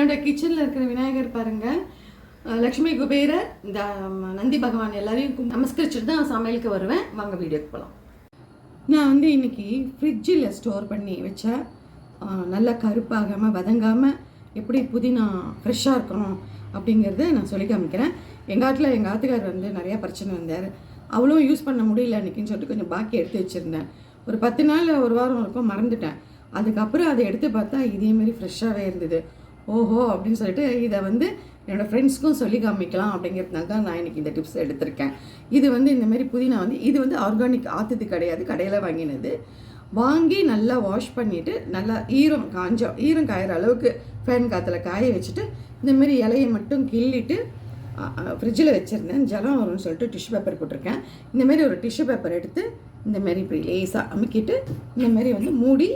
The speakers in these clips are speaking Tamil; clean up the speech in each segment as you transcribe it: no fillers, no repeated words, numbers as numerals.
என்னோட கிச்சனில் இருக்கிற விநாயகர் பாருங்கள், லக்ஷ்மி குபேரர், இந்த நந்தி பகவான் எல்லாரையும் நமஸ்கரிச்சுட்டு தான் சமையலுக்கு வருவேன். வாங்க வீடியோக்கு போகலாம். நான் வந்து இன்றைக்கி ஃப்ரிட்ஜில் ஸ்டோர் பண்ணி வச்ச நல்லா கருப்பாகாமல் வதங்காமல் எப்படி புதினா ஃப்ரெஷ்ஷாக இருக்கணும் அப்படிங்கிறத நான் சொல்லி காமிக்கிறேன். எங்கள் ஆத்துக்காரர் வந்து நிறையா பிரச்சனை வந்தார். அவ்வளோ யூஸ் பண்ண முடியல அன்றைக்கின்னு சொல்லிட்டு கொஞ்சம் பாக்கி எடுத்து வச்சுருந்தேன். ஒரு 10 நாள் ஒரு வாரம் இருக்கும் மறந்துட்டேன். அதுக்கப்புறம் அதை எடுத்து பார்த்தா இதேமாரி ஃப்ரெஷ்ஷாகவே இருந்தது. ஓஹோ அப்படின்னு சொல்லிட்டு இதை வந்து என்னோடய ஃப்ரெண்ட்ஸ்க்கும் சொல்லி காமிக்கலாம் அப்படிங்கிறதுனால தான் நான் இன்றைக்கி இந்த டிப்ஸ் எடுத்திருக்கேன். இது வந்து இந்தமாரி புதினா வந்து இது வந்து ஆர்கானிக் ஆற்றுது கிடையாது, கடையில் வாங்கினது. வாங்கி நல்லா வாஷ் பண்ணிவிட்டு நல்லா ஈரம் காயிற அளவுக்கு ஃபேன் காற்றுல காய வச்சுட்டு இந்தமாரி இலையை மட்டும் கிள்ளிட்டு ஃப்ரிட்ஜில் வச்சுருந்தேன். ஜலம் வரும்னு சொல்லிட்டு டிஷ்யூ பேப்பர் போட்டிருக்கேன். இந்தமாரி ஒரு டிஷ்யூ பேப்பர் எடுத்து இந்தமாரி இப்படி லேசாக அமுக்கிட்டு இந்தமாரி வந்து மூடி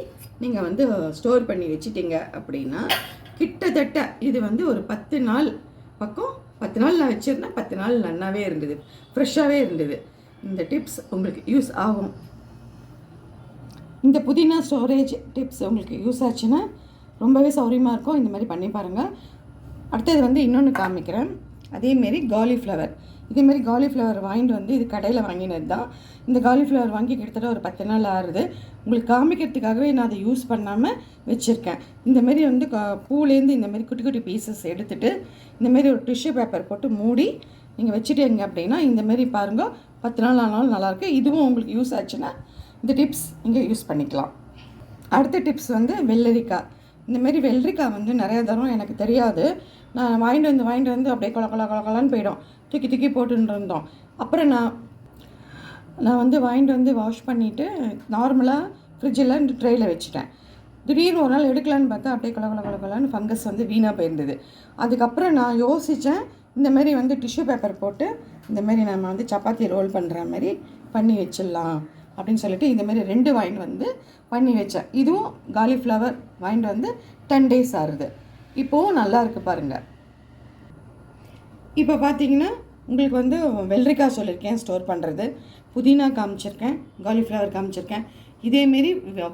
நீங்கள் வந்து ஸ்டோர் பண்ணி வச்சிட்டிங்க அப்படின்னா கிட்டத்தட்ட இது வந்து ஒரு 10 நாள் பக்கம் 10 நாள் நான் வச்சுருந்தேன். 10 நாள் நல்லாவே இருந்தது, ஃப்ரெஷ்ஷாகவே இருந்தது. இந்த டிப்ஸ் உங்களுக்கு யூஸ் ஆகும். இந்த புதினா ஸ்டோரேஜ் டிப்ஸ் உங்களுக்கு யூஸ் ஆச்சுன்னா ரொம்பவே சௌரியமாக இருக்கும். இந்த மாதிரி பண்ணி பாருங்கள். அடுத்தது வந்து இன்னொன்று காமிக்கிறேன். அதேமாரி காலிஃப்ளவர், இதேமாரி காலிஃப்ளவர் வாங்கிட்டு வந்து இது கடையில் வாங்கினது தான். இந்த காலிஃப்ளவர் வாங்கி கிட்டத்தட்ட ஒரு 10 நாள் ஆகுது. உங்களுக்கு காமிக்கிறதுக்காகவே நான் அதை யூஸ் பண்ணாமல் வச்சுருக்கேன். இந்தமாரி வந்து பூலேருந்து இந்தமாரி குட்டி குட்டி பீசஸ் எடுத்துகிட்டு இந்தமாரி ஒரு டிஷ்யூ பேப்பர் போட்டு மூடி நீங்கள் வச்சுட்டீங்க அப்படின்னா இந்தமாரி பாருங்கள் 10 நாள் ஆனாலும் நல்லாயிருக்கு. இதுவும் உங்களுக்கு யூஸ் ஆச்சுன்னா இந்த டிப்ஸ் நீங்கள் யூஸ் பண்ணிக்கலாம். அடுத்த டிப்ஸ் வந்து வெள்ளரிக்காய். இந்தமாரி வெள்ளரிக்காய் வந்து நிறையா தரம் எனக்கு தெரியாது. நான் வாங்கிட்டு வந்து அப்படியே கொலன்னு போயிடும், தூக்கி போட்டுன்னு இருந்தோம். அப்புறம் நான் வந்து வாங்கிட்டு வந்து வாஷ் பண்ணிவிட்டு நார்மலாக ஃப்ரிட்ஜில் இந்த ட்ரேயில் வச்சுட்டேன். திடீர்னு ஒரு நாள் எடுக்கலான்னு பார்த்தா அப்படியே கொலன்னு ஃபங்கஸ் வந்து வீணாக போயிருந்தது. அதுக்கப்புறம் நான் யோசித்தேன், இந்தமாரி வந்து டிஷ்யூ பேப்பர் போட்டு இந்தமாரி நம்ம வந்து சப்பாத்தி ரோல் பண்ணுற மாதிரி பண்ணி வச்சிடலாம் அப்படின்னு சொல்லிட்டு இந்தமாரி 2 வாங்கிட்டு வந்து பண்ணி வச்சேன். இதுவும் காலிஃப்ளவர் வாங்கிட்டு வந்து 10 days ஆகுது. இப்போவும் நல்லா இருக்குது பாருங்கள். இப்போ பார்த்தீங்கன்னா உங்களுக்கு வந்து வெள்ளரிக்காய் சொல்லியிருக்கேன் ஸ்டோர் பண்ணுறது, புதினா காமிச்சிருக்கேன், காலிஃப்ளவர் காமிச்சிருக்கேன். இதேமாரி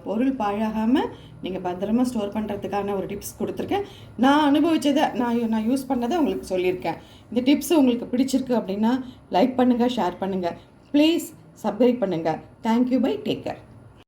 பொருள் பாழாகாமல் நீங்கள் பத்திரமா ஸ்டோர் பண்ணுறதுக்கான ஒரு டிப்ஸ் கொடுத்துருக்கேன். நான் அனுபவித்ததை நான் யூஸ் பண்ணதை உங்களுக்கு சொல்லியிருக்கேன். இந்த டிப்ஸ் உங்களுக்கு பிடிச்சிருக்கு அப்படின்னா லைக் பண்ணுங்கள், ஷேர் பண்ணுங்கள், ப்ளீஸ் சப்ஸ்கிரைப் பண்ணுங்கள். Thank you, bye, take care.